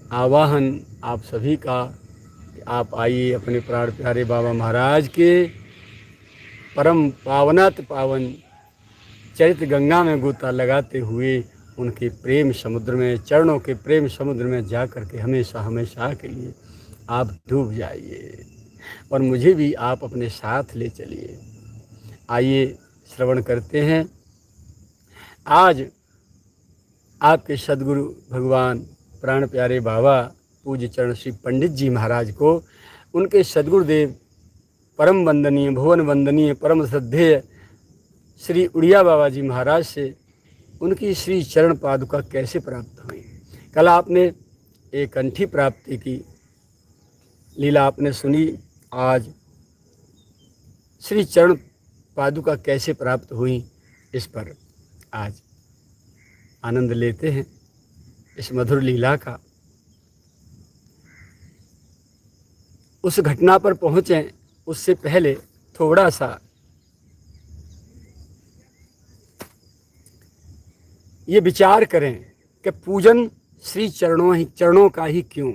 आवाहन आप सभी का, आप आइए अपने प्राण प्यारे बाबा महाराज के परम पावनात पावन चरित गंगा में गोता लगाते हुए उनके प्रेम समुद्र में, चरणों के प्रेम समुद्र में जा कर के हमेशा हमेशा के लिए आप डूब जाइए और मुझे भी आप अपने साथ ले चलिए। आइए श्रवण करते हैं आज आपके सद्गुरु भगवान प्राण प्यारे बाबा पूज्य चरण श्री पंडित जी महाराज को, उनके सद्गुरुदेव परम वंदनीय, भुवन वंदनीय, परम श्रद्धेय श्री उड़िया बाबा जी महाराज से उनकी श्री चरण पादुका कैसे प्राप्त हुई। कल आपने एक कंठी प्राप्ति की लीला आपने सुनी, आज श्री चरण पादुका कैसे प्राप्त हुई इस पर आज आनंद लेते हैं, इस मधुर लीला का। उस घटना पर पहुँचें उससे पहले थोड़ा सा ये विचार करें कि पूजन श्री चरणों का ही क्यों।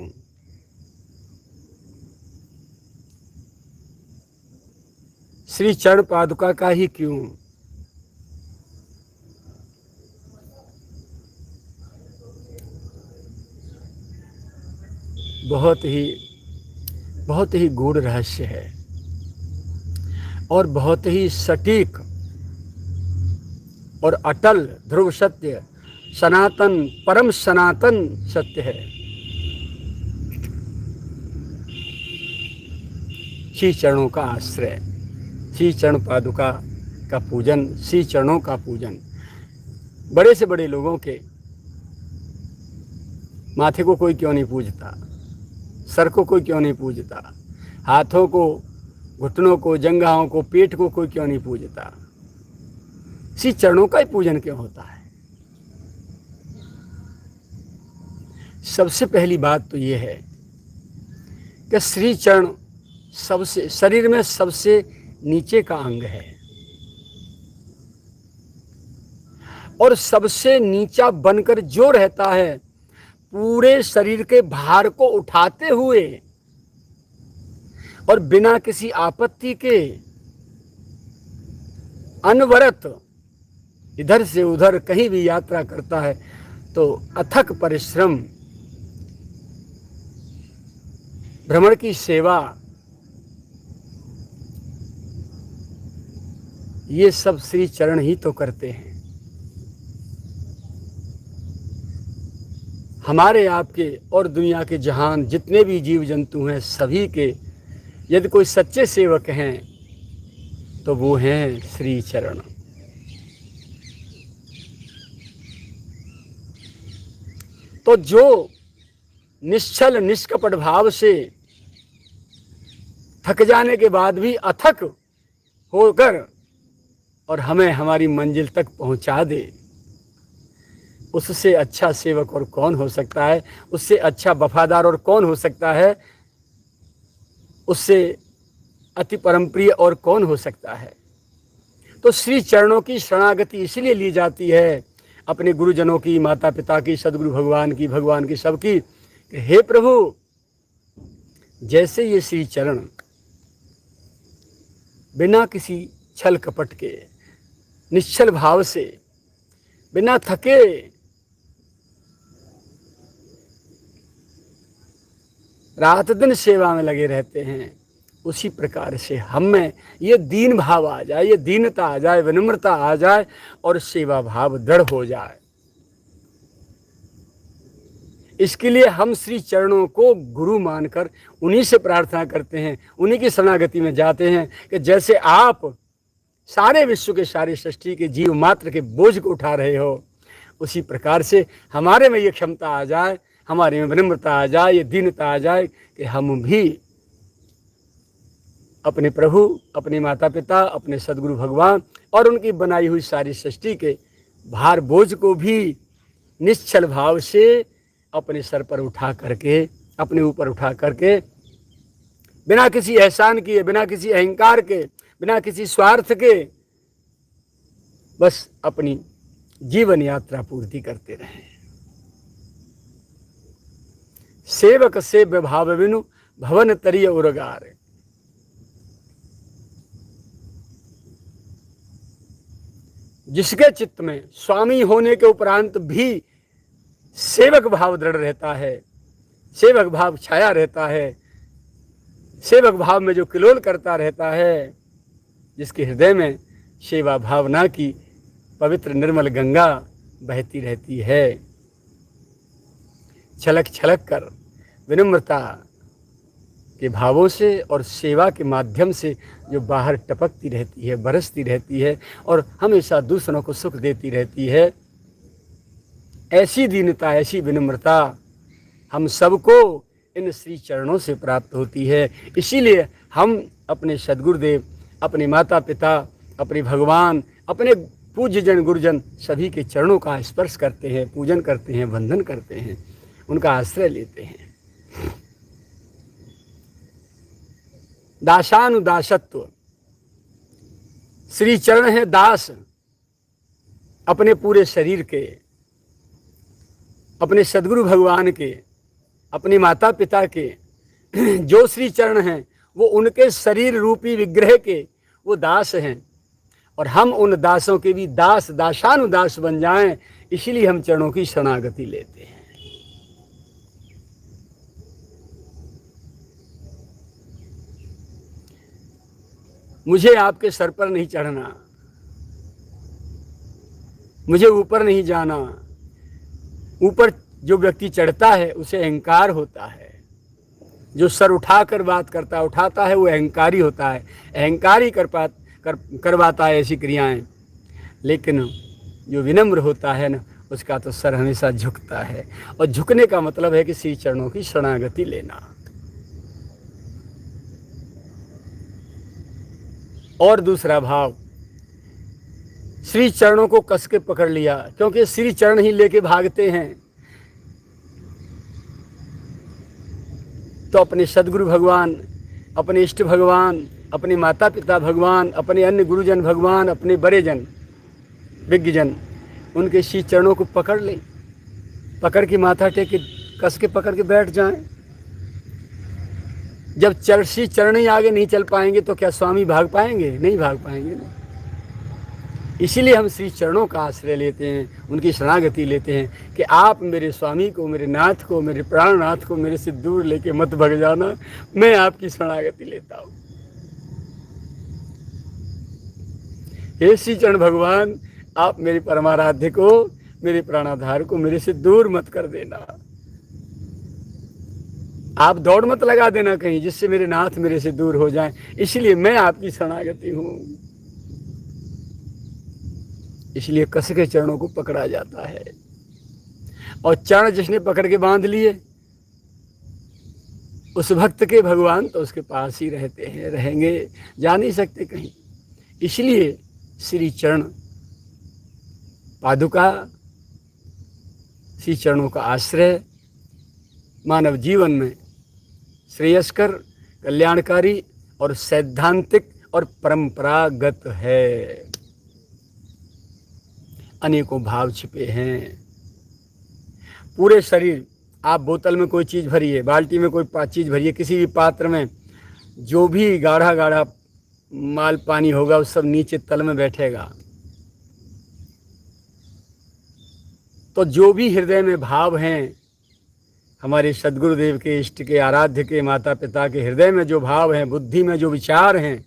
श्री चरण पादुका का ही क्यों। बहुत ही गूढ़ रहस्य है और बहुत ही सटीक और अटल ध्रुव सत्य, सनातन परम सनातन सत्य है। श्री चरणों का आश्रय, श्री चरण पादुका का पूजन, श्री चरणों का पूजन। बड़े से बड़े लोगों के माथे को कोई क्यों नहीं पूजता, सर को कोई क्यों नहीं पूजता, हाथों को, घुटनों को, जंघाओं को, पेट को कोई क्यों नहीं पूजता। श्री चरणों का ही पूजन क्यों होता है। सबसे पहली बात तो ये है कि श्री चरण सबसे शरीर में सबसे नीचे का अंग है और सबसे नीचा बनकर जो रहता है पूरे शरीर के भार को उठाते हुए और बिना किसी आपत्ति के अनवरत इधर से उधर कहीं भी यात्रा करता है तो अथक परिश्रम, भ्रमण की सेवा, ये सब श्री चरण ही तो करते हैं। हमारे आपके और दुनिया के जहान जितने भी जीव जंतु हैं सभी के यदि कोई सच्चे सेवक हैं तो वो हैं श्री चरण। तो जो निश्चल निष्कपट भाव से थक जाने के बाद भी अथक होकर और हमें हमारी मंजिल तक पहुंचा दे, उससे अच्छा सेवक और कौन हो सकता है, उससे अच्छा वफादार और कौन हो सकता है, उससे अति परमप्रिय और कौन हो सकता है। तो श्री चरणों की शरणागति इसलिए ली जाती है अपने गुरुजनों की, माता पिता की, सदगुरु भगवान की सबकी, हे प्रभु जैसे ये श्री चरण बिना किसी छल कपट के निश्चल भाव से बिना थके रात दिन सेवा में लगे रहते हैं, उसी प्रकार से हम में ये दीन भाव आ जाए, ये दीनता आ जाए, विनम्रता आ जाए और सेवा भाव दृढ़ हो जाए। इसके लिए हम श्री चरणों को गुरु मानकर उन्हीं से प्रार्थना करते हैं, उन्हीं की शरणागति में जाते हैं कि जैसे आप सारे विश्व के सारे सृष्टि के जीव मात्र के बोझ को उठा रहे हो, उसी प्रकार से हमारे में ये क्षमता आ जाए, हमारे में विनम्रता आ जाए, ये दीनता आ जाए कि हम भी अपने प्रभु, अपने माता पिता, अपने सदगुरु भगवान और उनकी बनाई हुई सारी सृष्टि के भार बोझ को भी निश्चल भाव से अपने सर पर उठा करके, अपने ऊपर उठा करके, बिना किसी एहसान किए, बिना किसी अहंकार के, बिना किसी स्वार्थ के, बस अपनी जीवन यात्रा पूर्ति करते रहें। सेवक सेव्य भाव बिनु भवन तरिय उरगार। जिसके चित्त में स्वामी होने के उपरांत भी सेवक भाव दृढ़ रहता है, सेवक भाव छाया रहता है, सेवक भाव में जो किलोल करता रहता है, जिसके हृदय में सेवा भावना की पवित्र निर्मल गंगा बहती रहती है, छलक छलक कर विनम्रता के भावों से और सेवा के माध्यम से जो बाहर टपकती रहती है, बरसती रहती है और हमेशा दूसरों को सुख देती रहती है, ऐसी दीनता, ऐसी विनम्रता हम सबको इन श्री चरणों से प्राप्त होती है। इसीलिए हम अपने सद्गुरुदेव, अपने माता पिता, अपने भगवान, अपने पूज्य जन गुरुजन सभी के चरणों का स्पर्श करते हैं, पूजन करते हैं, वंदन करते हैं, उनका आश्रय लेते हैं। दासानुदासत्व, श्री चरण है दास अपने पूरे शरीर के, अपने सद्गुरु भगवान के, अपने माता पिता के। जो श्री चरण हैं वो उनके शरीर रूपी विग्रह के वो दास हैं, और हम उन दासों के भी दास, दासानुदास बन जाएं, इसीलिए हम चरणों की शरणागति लेते हैं। मुझे आपके सर पर नहीं चढ़ना, मुझे ऊपर नहीं जाना। ऊपर जो व्यक्ति चढ़ता है उसे अहंकार होता है। जो सर उठाकर बात उठाता है वो अहंकारी होता है, अहंकारी करवाता है ऐसी क्रियाएं। लेकिन जो विनम्र होता है ना, उसका तो सर हमेशा झुकता है, और झुकने का मतलब है कि श्री चरणों की शरणागति लेना। और दूसरा भाव, श्री चरणों को कस के पकड़ लिया, क्योंकि श्री चरण ही लेके भागते हैं। तो अपने सद्गुरु भगवान, अपने इष्ट भगवान, अपने माता पिता भगवान, अपने अन्य गुरुजन भगवान, अपने बड़े जन, विज्ञजन, उनके श्री चरणों को पकड़ लें, पकड़ के माथा टेक के कस के पकड़ के बैठ जाएं। जब श्री चरण ही आगे नहीं चल पाएंगे तो क्या स्वामी भाग पाएंगे? नहीं भाग पाएंगे ना। इसीलिए हम श्री चरणों का आश्रय लेते हैं, उनकी शरणागति लेते हैं कि आप मेरे स्वामी को, मेरे नाथ को, मेरे प्राणनाथ को मेरे से दूर लेके मत भग जाना, मैं आपकी शरणागति लेता हूँ। हे श्री चरण भगवान, आप मेरे परमाराध्य को, मेरे प्राणाधार को मेरे से दूर मत कर देना। आप दौड़ मत लगा देना कहीं जिससे मेरे नाथ मेरे से दूर हो जाएं, इसलिए मैं आपकी शरणागति हूँ। इसलिए कस के चरणों को पकड़ा जाता है, और चरण जिसने पकड़ के बांध लिए उस भक्त के भगवान तो उसके पास ही रहते हैं, रहेंगे, जा नहीं सकते कहीं। इसलिए श्री चरण पादुका, श्री चरणों का आश्रय मानव जीवन में श्रेयस्कर, कल्याणकारी और सैद्धांतिक और परंपरागत है। अनेकों भाव छिपे हैं। पूरे शरीर, आप बोतल में कोई चीज़ भरिए, बाल्टी में कोई चीज़ भरिए, किसी भी पात्र में जो भी गाढ़ा गाढ़ा माल पानी होगा वो सब नीचे तल में बैठेगा। तो जो भी हृदय में भाव हैं, हमारे सद्गुरुदेव के, इष्ट के, आराध्य के, माता पिता के हृदय में जो भाव हैं, बुद्धि में जो विचार हैं,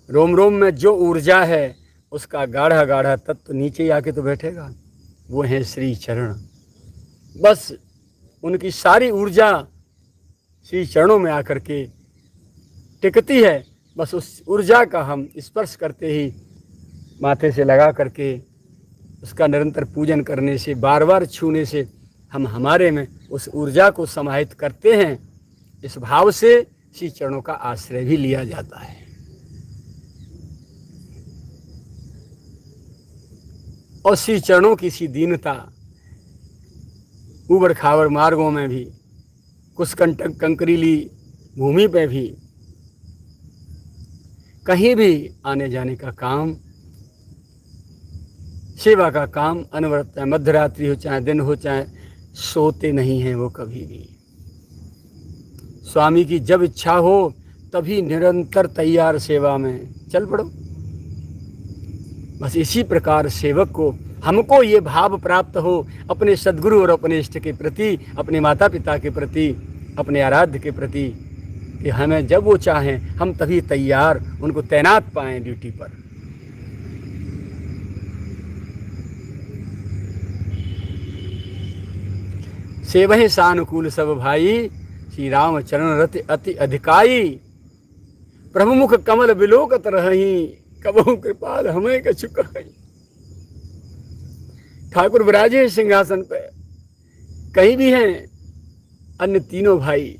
रोम रोम में जो ऊर्जा है, उसका गाढ़ा गाढ़ा तत्व नीचे ही आके तो बैठेगा। वो है श्री चरण। बस उनकी सारी ऊर्जा श्री चरणों में आकर के टिकती है। बस उस ऊर्जा का हम स्पर्श करते ही, माथे से लगा करके, उसका निरंतर पूजन करने से, बार बार छूने से हम हमारे में उस ऊर्जा को समाहित करते हैं। इस भाव से श्री चरणों का आश्रय भी लिया जाता है। और श्री चरणों की सी दीनता, ऊबड़ खाबड़ मार्गों में भी, कुसकंटक कंकरीली भूमि पे भी, कहीं भी आने जाने का काम, सेवा का काम अनवरत है। मध्यरात्रि हो चाहे दिन हो चाहे सोते नहीं हैं वो कभी भी। स्वामी की जब इच्छा हो तभी निरंतर तैयार सेवा में चल पड़ो। बस इसी प्रकार सेवक को, हमको ये भाव प्राप्त हो अपने सद्गुरु और अपने इष्ट के प्रति, अपने माता पिता के प्रति, अपने आराध्य के प्रति, कि हमें जब वो चाहें हम तभी तैयार उनको तैनात पाएं ड्यूटी पर। सेवहि सानुकूल सब भाई, श्री राम चरण रति अति अधिकाई। प्रभु मुख कमल बिलोकत रही, कबहु कृपाल हमें कछु कहीं। ठाकुर विराजे सिंहासन पे, कहीं भी हैं अन्य तीनों भाई,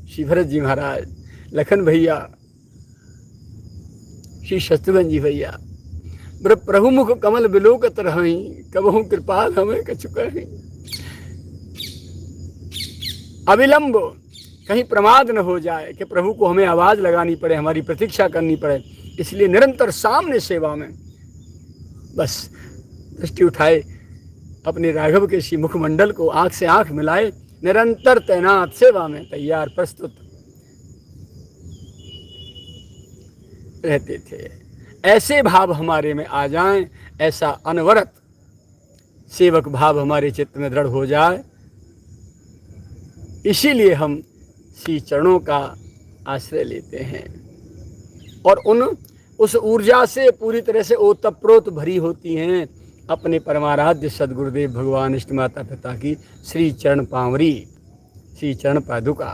श्री भरत जी महाराज, लखन भैया, श्री शत्रुघ्न जी भैया। प्रभु मुख कमल बिलोकत रही, कबहु कृपाल हमें कछु कहीं। अविलंब, कहीं प्रमाद न हो जाए कि प्रभु को हमें आवाज लगानी पड़े, हमारी प्रतीक्षा करनी पड़े, इसलिए निरंतर सामने सेवा में। बस दृष्टि उठाए अपने राघव के श्री मुखमंडल को, आंख से आंख मिलाए, निरंतर तैनात सेवा में तैयार प्रस्तुत रहते थे। ऐसे भाव हमारे में आ जाएं, ऐसा अनवरत सेवक भाव हमारे चित्त में दृढ़ हो जाए, इसीलिए हम श्री चरणों का आश्रय लेते हैं। और उस ऊर्जा से पूरी तरह से ओतप्रोत भरी होती हैं अपने परमाराध्य सद्गुरुदेव भगवान इष्ट माता पिता की श्री चरण पावरी, श्री चरण पादुका।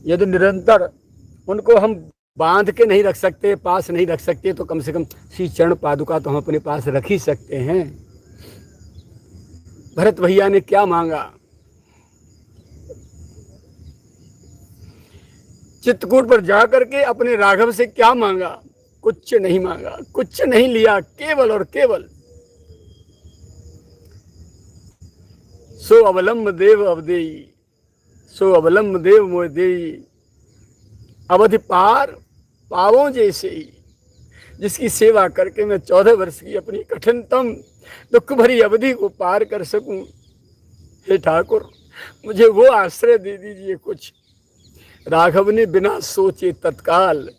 यदि निरंतर उनको हम बांध के नहीं रख सकते, पास नहीं रख सकते, तो कम से कम श्री चरण पादुका तो हम अपने पास रख ही सकते हैं। भरत भैया ने क्या मांगा? चित्रकूट पर जाकर के अपने राघव से क्या मांगा? कुछ नहीं मांगा, कुछ नहीं लिया, केवल और केवल सो अवलंब देव अवदेई, सो अवलंब देव मोय देई। अवधि पार पावों जैसे ही, जिसकी सेवा करके मैं 14 वर्ष की अपनी कठिनतम दुख भरी अवधि को पार कर सकूं। हे ठाकुर, मुझे वो आश्रय दे दीजिए कुछ। राघव ने बिना सोचे तत्काल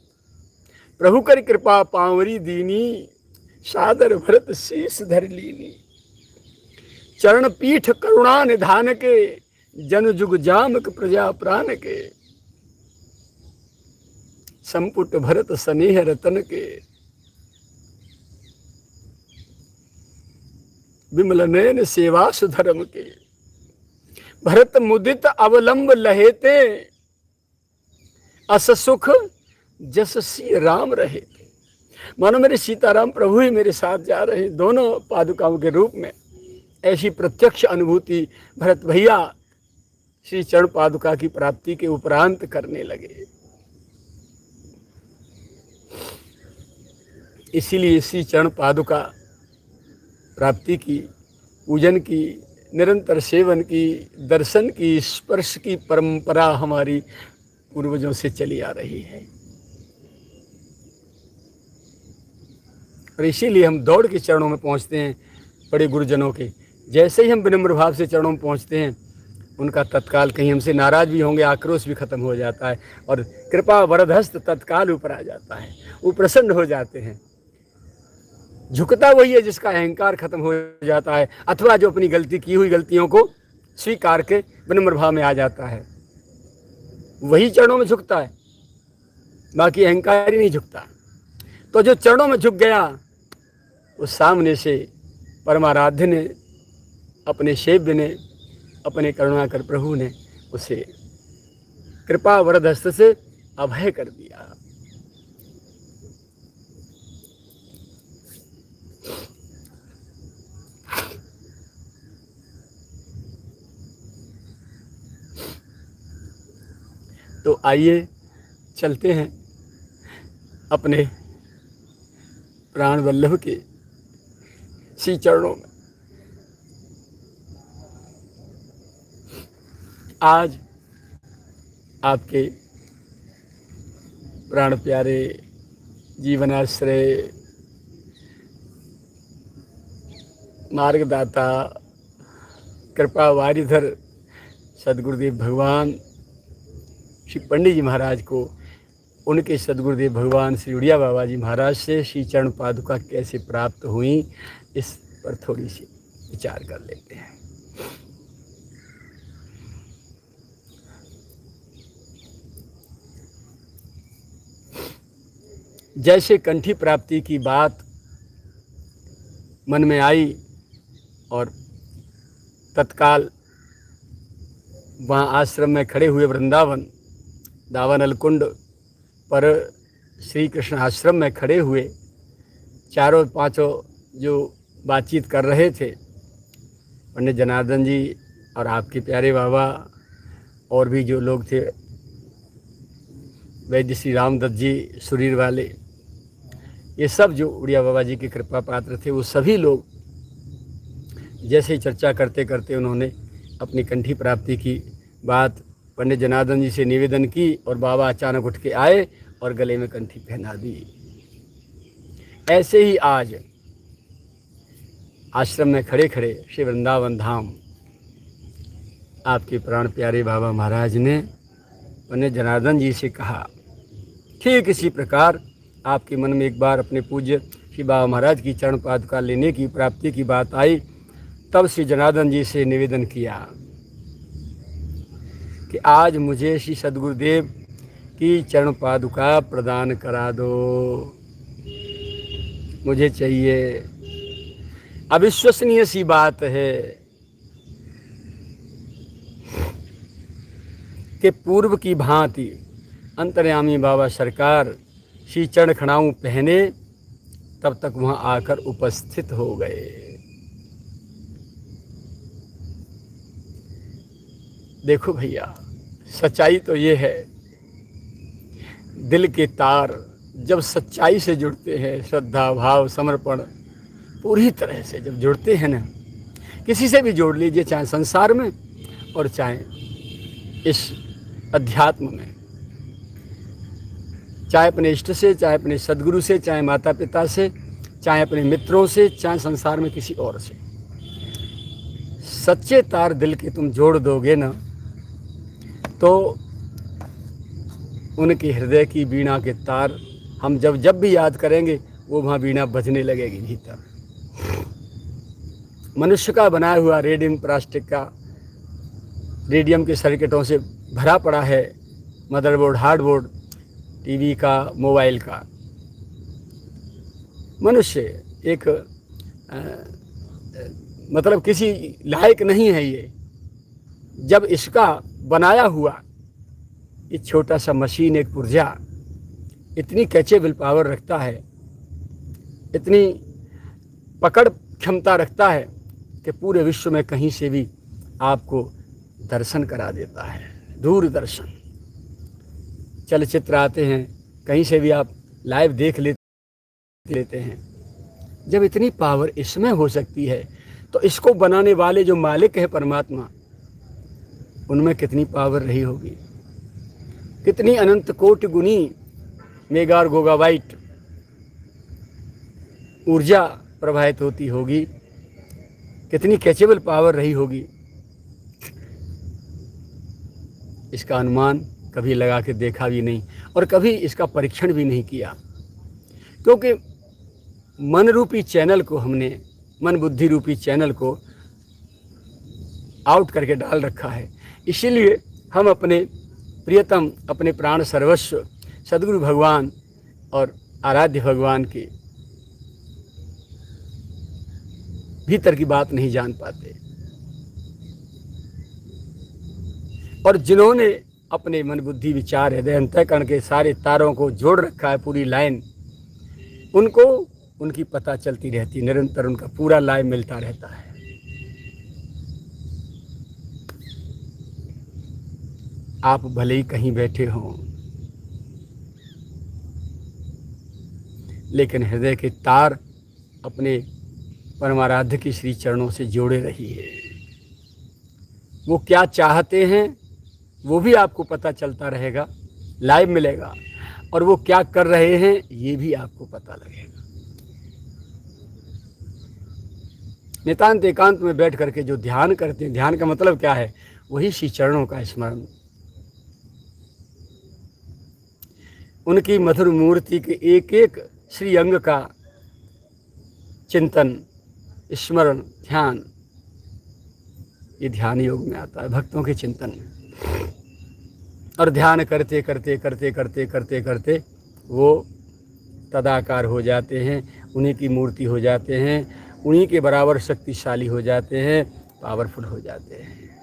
प्रभु कर कृपा पावरी दीनी, सादर भरत शीस धर लीनी। चरण पीठ करुणा निधान के, जन जुग जामक प्रजा प्राण के। संपुट भरत स्नेह रतन के, विमल नयन सेवा सुधर्म के। भरत मुदित अवलंब लहेते, अस सुख जस सी राम रहे थे। मानो मेरे सीताराम प्रभु ही मेरे साथ जा रहे हैं, दोनों पादुकाओं के रूप में। ऐसी प्रत्यक्ष अनुभूति भरत भैया श्री चरण पादुका की प्राप्ति के उपरांत करने लगे। इसीलिए श्री चरण पादुका प्राप्ति की, पूजन की, निरंतर सेवन की, दर्शन की, स्पर्श की परंपरा हमारी पूर्वजों से चली आ रही है। और इसीलिए हम दौड़ के चरणों में पहुंचते हैं बड़े गुरुजनों के। जैसे ही हम विनम्र भाव से चरणों में पहुंचते हैं, उनका तत्काल कहीं हमसे नाराज भी होंगे, आक्रोश भी खत्म हो जाता है और कृपा वरदहस्त तत्काल ऊपर आ जाता है। वो प्रसन्न हो जाते हैं। झुकता वही है जिसका अहंकार खत्म हो जाता है, अथवा जो अपनी गलती की हुई गलतियों को स्वीकार के विनम्र भाव में आ जाता है, वही चरणों में झुकता है, बाकी अहंकार ही नहीं झुकता। तो जो चरणों में झुक गया, उस सामने से परमाराध्य ने, अपने सेव्य ने, अपने करुणाकर प्रभु ने उसे कृपा वरदहस्त से अभय कर दिया। तो आइए चलते हैं अपने प्राण वल्लभ के श्री चरणों में। आज आपके प्राण प्यारे जीवनाश्रय, मार्गदाता, कृपा वारिधर सदगुरुदेव भगवान श्री पंडित जी महाराज को उनके सदगुरुदेव भगवान श्री उड़िया बाबा जी महाराज से श्री चरण पादुका कैसे प्राप्त हुई, इस पर थोड़ी सी विचार कर लेते हैं। जैसे कंठी प्राप्ति की बात मन में आई और तत्काल वहाँ आश्रम में खड़े हुए वृंदावन दावानल कुंड पर श्री कृष्ण आश्रम में खड़े हुए चारों पांचों जो बातचीत कर रहे थे, पंडित जनार्दन जी और आपके प्यारे बाबा और भी जो लोग थे, वैद्य श्री रामदत्त जी सुरीर वाले, ये सब जो उड़िया बाबा जी के कृपा पात्र थे, वो सभी लोग जैसे ही चर्चा करते करते उन्होंने अपनी कंठी प्राप्ति की बात पंडित जनार्दन जी से निवेदन की और बाबा अचानक उठ के आए और गले में कंठी पहना दी। ऐसे ही आज आश्रम में खड़े खड़े श्री वृंदावन धाम आपके प्राण प्यारे बाबा महाराज ने पंडित जनार्दन जी से कहा, ठीक इसी प्रकार आपके मन में एक बार अपने पूज्य श्री बाबा महाराज की चरण पादुका लेने की प्राप्ति की बात आई, तब श्री जनार्दन जी से निवेदन किया कि आज मुझे श्री सदगुरुदेव की चरण पादुका प्रदान करा दो, मुझे चाहिए। अविश्वसनीय सी बात है कि पूर्व की भांति अंतर्यामी बाबा सरकार श्री चरण खड़ाऊं पहने तब तक वहां आकर उपस्थित हो गए। देखो भैया, सच्चाई तो ये है, दिल के तार जब सच्चाई से जुड़ते हैं, श्रद्धा भाव समर्पण पूरी तरह से जब जुड़ते हैं ना, किसी से भी जोड़ लीजिए, चाहे संसार में और चाहे इस अध्यात्म में, चाहे अपने इष्ट से, चाहे अपने सदगुरु से, चाहे माता पिता से, चाहे अपने मित्रों से, चाहे संसार में किसी और से, सच्चे तार दिल के तुम जोड़ दोगे ना, तो उनके हृदय की वीणा के तार हम जब जब भी याद करेंगे वो वहाँ वीणा बजने लगेगी भीतर। मनुष्य का बनाया हुआ रेडियम प्लास्टिक का रेडियम के सर्किटों से भरा पड़ा है, मदरबोर्ड, हार्डबोर्ड, टीवी का, मोबाइल का। मनुष्य एक मतलब किसी लायक नहीं है ये, जब इसका बनाया हुआ ये छोटा सा मशीन, एक पुर्जा इतनी कैचेबल पावर रखता है, इतनी पकड़ क्षमता रखता है कि पूरे विश्व में कहीं से भी आपको दर्शन करा देता है, दूरदर्शन। चलचित्र आते हैं, कहीं से भी आप लाइव देख लेते हैं। जब इतनी पावर इसमें हो सकती है तो इसको बनाने वाले जो मालिक है परमात्मा, उनमें कितनी पावर रही होगी, कितनी अनंत कोटि गुनी मेगार गोगाबाइट ऊर्जा प्रवाहित होती होगी, कितनी कैचेबल पावर रही होगी। इसका अनुमान कभी लगा के देखा भी नहीं और कभी इसका परीक्षण भी नहीं किया, क्योंकि मन रूपी चैनल को हमने, मन बुद्धि रूपी चैनल को आउट करके डाल रखा है। इसीलिए हम अपने प्रियतम, अपने प्राण सर्वस्व सद्गुरु भगवान और आराध्य भगवान के भीतर की बात नहीं जान पाते। और जिन्होंने अपने मन बुद्धि विचार हृदय अंतःकरण के सारे तारों को जोड़ रखा है, पूरी लाइन, उनको उनकी पता चलती रहती, निरंतर उनका पूरा लाइव मिलता रहता है। आप भले ही कहीं बैठे हों, लेकिन हृदय के तार अपने परमाराध्य के श्री चरणों से जोड़े रहिए। वो क्या चाहते हैं वो भी आपको पता चलता रहेगा, लाइव मिलेगा, और वो क्या कर रहे हैं ये भी आपको पता लगेगा। नितांत एकांत में बैठ करके जो ध्यान करते हैं, ध्यान का मतलब क्या है? वही श्री चरणों का स्मरण, उनकी मधुर मूर्ति के एक एक श्री अंग का चिंतन, स्मरण, ध्यान, ये ध्यान योग में आता है, भक्तों के चिंतन में। और ध्यान करते करते करते करते करते करते वो तदाकार हो जाते हैं, उन्हीं की मूर्ति हो जाते हैं, उन्हीं के बराबर शक्तिशाली हो जाते हैं, पावरफुल हो जाते हैं।